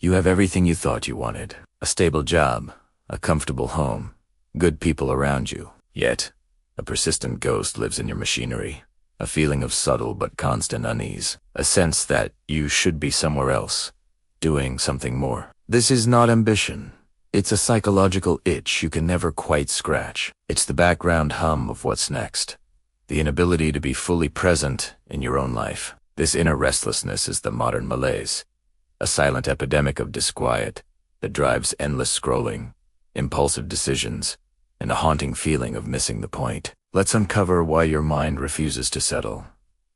You have everything you thought you wanted. A stable job, a comfortable home, good people around you. Yet, a persistent ghost lives in your machinery. A feeling of subtle but constant unease. A sense that you should be somewhere else, doing something more. This is not ambition. It's a psychological itch you can never quite scratch. It's the background hum of what's next. The inability to be fully present in your own life. This inner restlessness is the modern malaise. A silent epidemic of disquiet that drives endless scrolling, impulsive decisions, and a haunting feeling of missing the point. Let's uncover why your mind refuses to settle,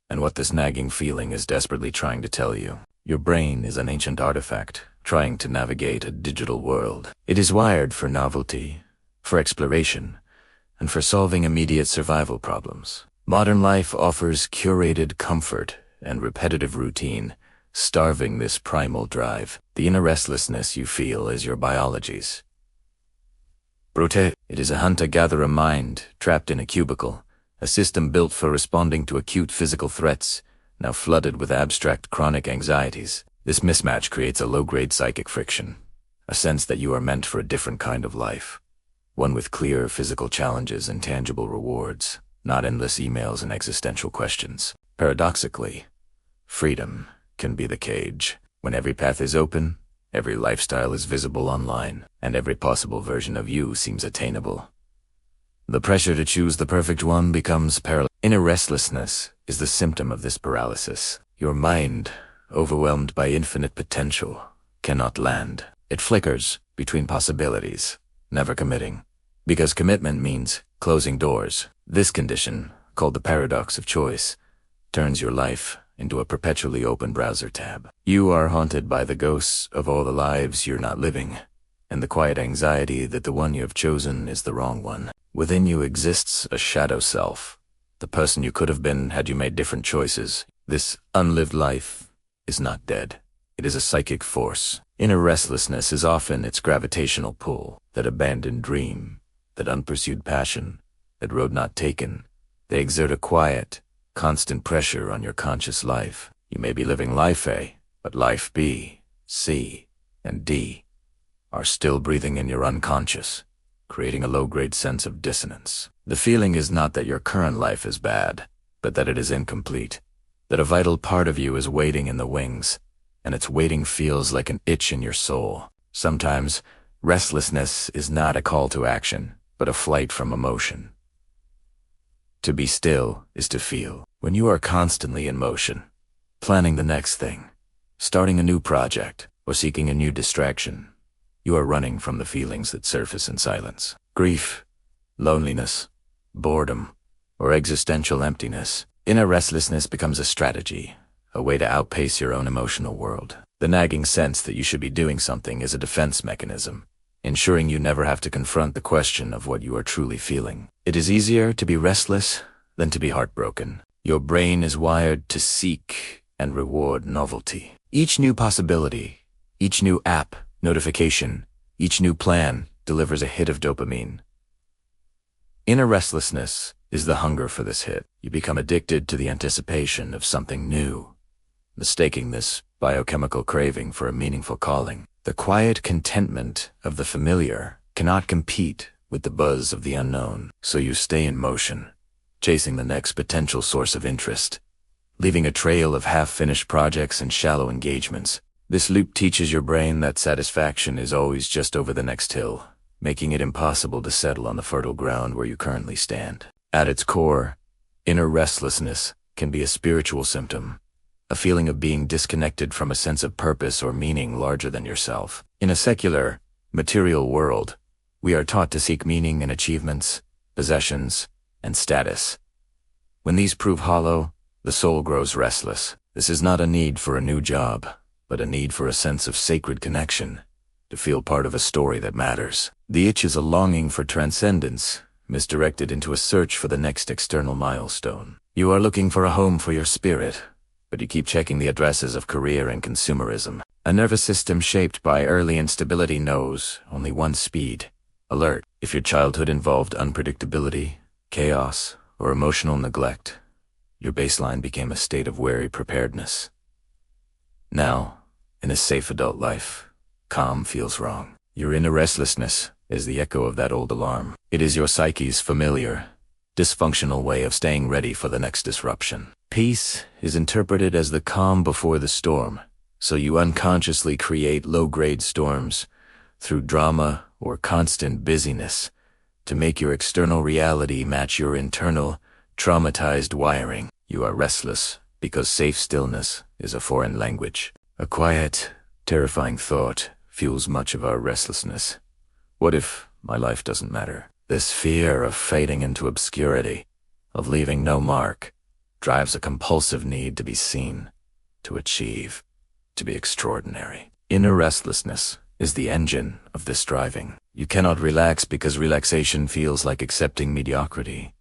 and what this nagging feeling is desperately trying to tell you. Your brain is an ancient artifact, trying to navigate a digital world. It is wired for novelty, for exploration, and for solving immediate survival problems. Modern life offers curated comfort and repetitive routine, starving this primal drive. The inner restlessness you feel is your biology's. Brute. It is a hunter-gatherer mind trapped in a cubicle, a system built for responding to acute physical threats, now flooded with abstract chronic anxieties. This mismatch creates a low-grade psychic friction, a sense that you are meant for a different kind of life, one with clear physical challenges and tangible rewards, not endless emails and existential questions. Paradoxically, freedom can be the cage. When every path is open, every lifestyle is visible online, and every possible version of you seems attainable. The pressure to choose the perfect one becomes paralyzing. Inner restlessness is the symptom of this paralysis. Your mind, overwhelmed by infinite potential, cannot land. It flickers between possibilities, never committing. Because commitment means closing doors. This condition, called the paradox of choice, turns your life into a perpetually open browser tab. You are haunted by the ghosts of all the lives you're not living, and the quiet anxiety that the one you have chosen is the wrong one. Within you exists a shadow self, the person you could have been had you made different choices. This unlived life is not dead. It is a psychic force. Inner restlessness is often its gravitational pull, that abandoned dream, that unpursued passion, that road not taken. They exert a quiet, constant pressure on your conscious life. You may be living life A, but life B, C, and D are still breathing in your unconscious, creating a low-grade sense of dissonance. The feeling is not that your current life is bad, but that it is incomplete, that a vital part of you is waiting in the wings, and its waiting feels like an itch in your soul. Sometimes, restlessness is not a call to action, but a flight from emotion. To be still is to feel. When you are constantly in motion, planning the next thing, starting a new project, or seeking a new distraction, you are running from the feelings that surface in silence. Grief, loneliness, boredom, or existential emptiness. Inner restlessness becomes a strategy, a way to outpace your own emotional world. The nagging sense that you should be doing something is a defense mechanism, ensuring you never have to confront the question of what you are truly feeling. It is easier to be restless than to be heartbroken. Your brain is wired to seek and reward novelty. Each new possibility, each new app, notification, each new plan delivers a hit of dopamine. Inner restlessness is the hunger for this hit. You become addicted to the anticipation of something new, mistaking this biochemical craving for a meaningful calling. The quiet contentment of the familiar cannot compete with the buzz of the unknown, so you stay in motion, chasing the next potential source of interest, leaving a trail of half-finished projects and shallow engagements. This loop teaches your brain that satisfaction is always just over the next hill, making it impossible to settle on the fertile ground where you currently stand. At its core, inner restlessness can be a spiritual symptom, a feeling of being disconnected from a sense of purpose or meaning larger than yourself. In a secular, material world, we are taught to seek meaning in achievements, possessions, and status. When these prove hollow, the soul grows restless. This is not a need for a new job, but a need for a sense of sacred connection, to feel part of a story that matters. The itch is a longing for transcendence, misdirected into a search for the next external milestone. You are looking for a home for your spirit, but you keep checking the addresses of career and consumerism. A nervous system shaped by early instability knows only one speed: alert. If your childhood involved unpredictability, chaos, or emotional neglect, your baseline became a state of wary preparedness. Now, in a safe adult life, calm feels wrong. Your inner restlessness is the echo of that old alarm. It is your psyche's familiar, dysfunctional way of staying ready for the next disruption. Peace is interpreted as the calm before the storm, so you unconsciously create low-grade storms through drama or constant busyness to make your external reality match your internal, traumatized wiring. You are restless because safe stillness is a foreign language. A quiet, terrifying thought fuels much of our restlessness. What if my life doesn't matter? This fear of fading into obscurity, of leaving no mark, drives a compulsive need to be seen, to achieve, to be extraordinary. Inner restlessness is the engine of this striving. You cannot relax because relaxation feels like accepting mediocrity,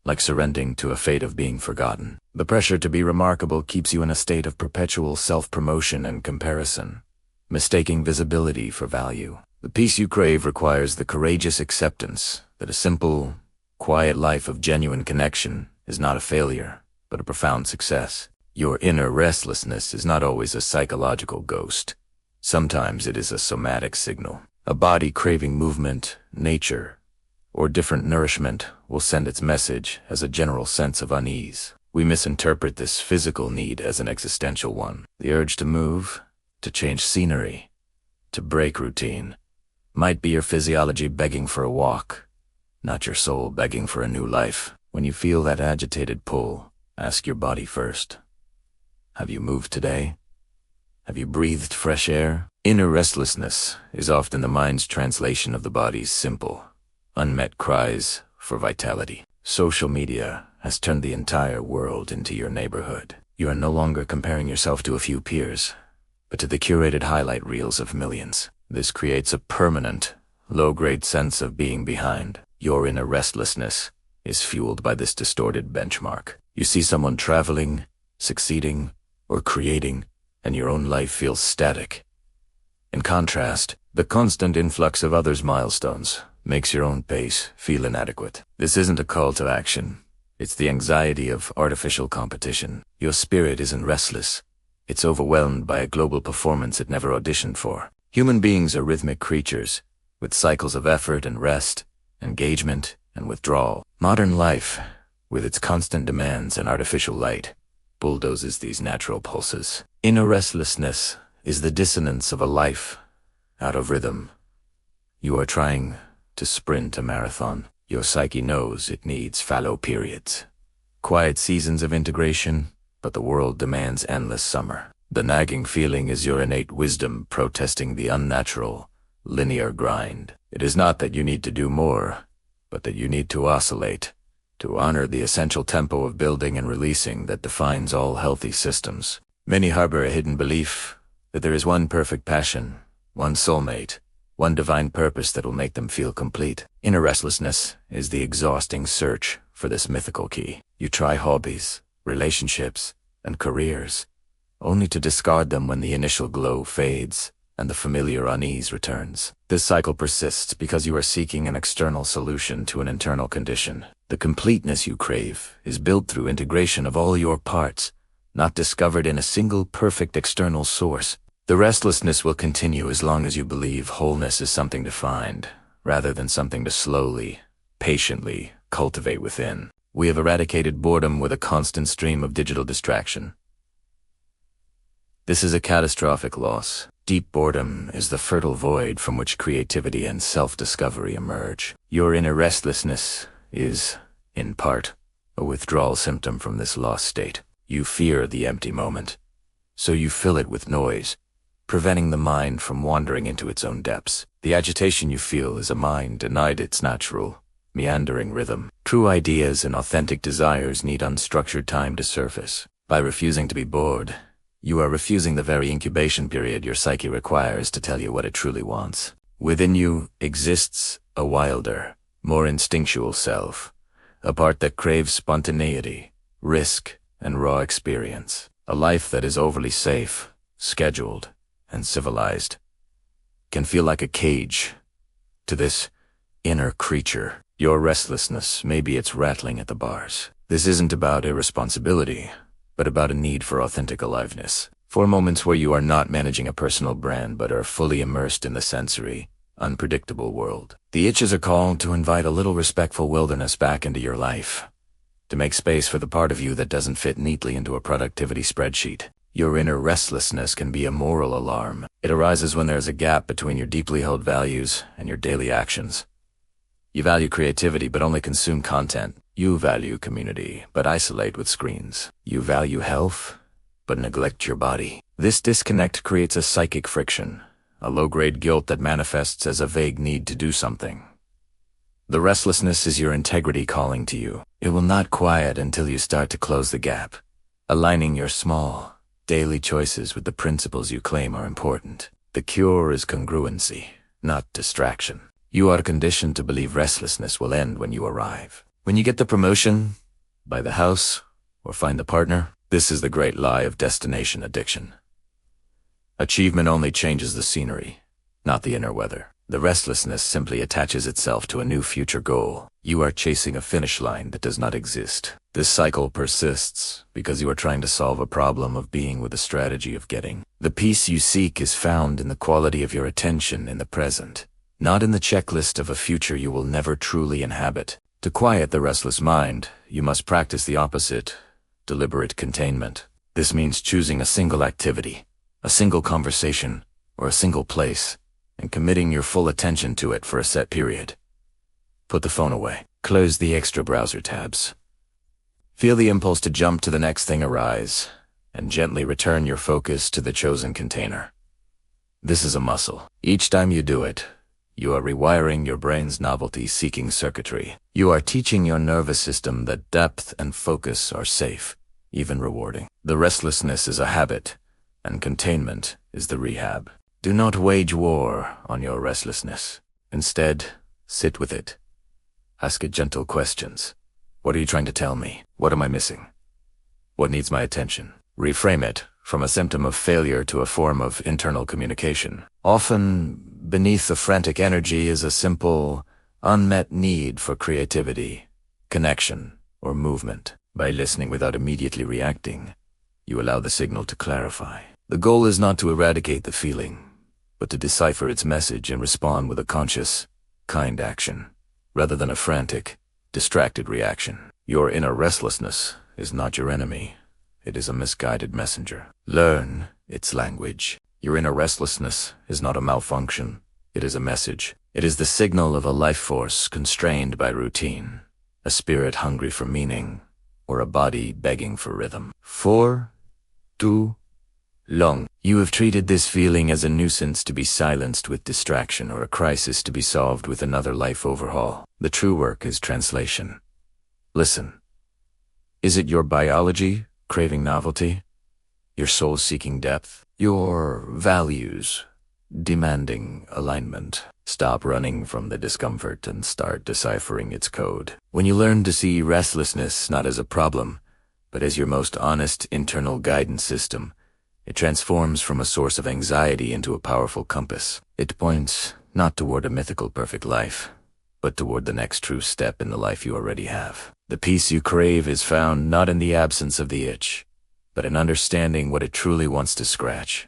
like surrendering to a fate of being forgotten. The pressure to be remarkable keeps you in a state of perpetual self-promotion and comparison, mistaking visibility for value. The peace you crave requires the courageous acceptance that a simple, quiet life of genuine connection is not a failure, but a profound success. Your inner restlessness is not always a psychological ghost. Sometimes it is a somatic signal. A body craving movement, nature, or different nourishment will send its message as a general sense of unease. We misinterpret this physical need as an existential one. The urge to move, to change scenery, to break routine, might be your physiology begging for a walk, not your soul begging for a new life. When you feel that agitated pull, ask your body first. Have you moved today? Have you breathed fresh air? Inner restlessness is often the mind's translation of the body's simple, unmet cries for vitality. Social media has turned the entire world into your neighborhood. You are no longer comparing yourself to a few peers, but to the curated highlight reels of millions. This creates a permanent, low-grade sense of being behind. Your inner restlessness is fueled by this distorted benchmark. You see someone traveling, succeeding, or creating, and your own life feels static. In contrast, the constant influx of others' milestones makes your own pace feel inadequate. This isn't a call to action. It's the anxiety of artificial competition. Your spirit isn't restless. It's overwhelmed by a global performance it never auditioned for. Human beings are rhythmic creatures, with cycles of effort and rest, engagement and withdrawal. Modern life, with its constant demands and artificial light, bulldozes these natural pulses. Inner restlessness is the dissonance of a life out of rhythm. You are trying to sprint a marathon. Your psyche knows it needs fallow periods, quiet seasons of integration, but the world demands endless summer. The nagging feeling is your innate wisdom protesting the unnatural, linear grind. It is not that you need to do more, but that you need to oscillate, to honor the essential tempo of building and releasing that defines all healthy systems. Many harbor a hidden belief that there is one perfect passion, one soulmate, one divine purpose that will make them feel complete. Inner restlessness is the exhausting search for this mythical key. You try hobbies, relationships, and careers, only to discard them when the initial glow fades and the familiar unease returns. This cycle persists because you are seeking an external solution to an internal condition. The completeness you crave is built through integration of all your parts, not discovered in a single perfect external source. The restlessness will continue as long as you believe wholeness is something to find, rather than something to slowly, patiently cultivate within. We have eradicated boredom with a constant stream of digital distraction. This is a catastrophic loss. Deep boredom is the fertile void from which creativity and self-discovery emerge. Your inner restlessness is, in part, a withdrawal symptom from this lost state. You fear the empty moment, so you fill it with noise, preventing the mind from wandering into its own depths. The agitation you feel is a mind denied its natural, meandering rhythm. True ideas and authentic desires need unstructured time to surface. By refusing to be bored, you are refusing the very incubation period your psyche requires to tell you what it truly wants. Within you exists a wilder, more instinctual self, a part that craves spontaneity, risk, and raw experience. A life that is overly safe, scheduled, and civilized can feel like a cage to this inner creature. Your restlessness may be its rattling at the bars. This isn't about irresponsibility, but about a need for authentic aliveness. For moments where you are not managing a personal brand but are fully immersed in the sensory, unpredictable world. The itches are called to invite a little respectful wilderness back into your life, to make space for the part of you that doesn't fit neatly into a productivity spreadsheet. Your inner restlessness can be a moral alarm. It arises when there's a gap between your deeply held values and your daily actions. You value creativity but only consume content. You value community but isolate with screens. You value health but neglect your body. This disconnect creates a psychic friction, a low-grade guilt that manifests as a vague need to do something. The restlessness is your integrity calling to you. It will not quiet until you start to close the gap, aligning your small, daily choices with the principles you claim are important. The cure is congruency, not distraction. You are conditioned to believe restlessness will end when you arrive. When you get the promotion, buy the house, or find the partner. This is the great lie of destination addiction. Achievement only changes the scenery, not the inner weather. The restlessness simply attaches itself to a new future goal. You are chasing a finish line that does not exist. This cycle persists because you are trying to solve a problem of being with a strategy of getting. The peace you seek is found in the quality of your attention in the present, not in the checklist of a future you will never truly inhabit. To quiet the restless mind, you must practice the opposite, deliberate containment. This means choosing a single activity, a single conversation, or a single place, and committing your full attention to it for a set period. Put the phone away. Close the extra browser tabs. Feel the impulse to jump to the next thing arise, and gently return your focus to the chosen container. This is a muscle. Each time you do it, you are rewiring your brain's novelty-seeking circuitry. You are teaching your nervous system that depth and focus are safe, even rewarding. The restlessness is a habit, and containment is the rehab. Do not wage war on your restlessness. Instead, sit with it. Ask it gentle questions. What are you trying to tell me? What am I missing? What needs my attention? Reframe it from a symptom of failure to a form of internal communication. Often, beneath the frantic energy is a simple, unmet need for creativity, connection, or movement. By listening without immediately reacting, you allow the signal to clarify. The goal is not to eradicate the feeling, but to decipher its message and respond with a conscious, kind action, rather than a frantic, distracted reaction. Your inner restlessness is not your enemy. It is a misguided messenger. Learn its language. Your inner restlessness is not a malfunction. It is a message. It is the signal of a life force constrained by routine, a spirit hungry for meaning, or a body begging for rhythm. For too long, you have treated this feeling as a nuisance to be silenced with distraction or a crisis to be solved with another life overhaul. The true work is translation. Listen. Is it your biology craving novelty? Your soul seeking depth? Your values demanding alignment? Stop running from the discomfort and start deciphering its code. When you learn to see restlessness not as a problem, but as your most honest internal guidance system, it transforms from a source of anxiety into a powerful compass. It points not toward a mythical perfect life, but toward the next true step in the life you already have. The peace you crave is found not in the absence of the itch, but in understanding what it truly wants to scratch.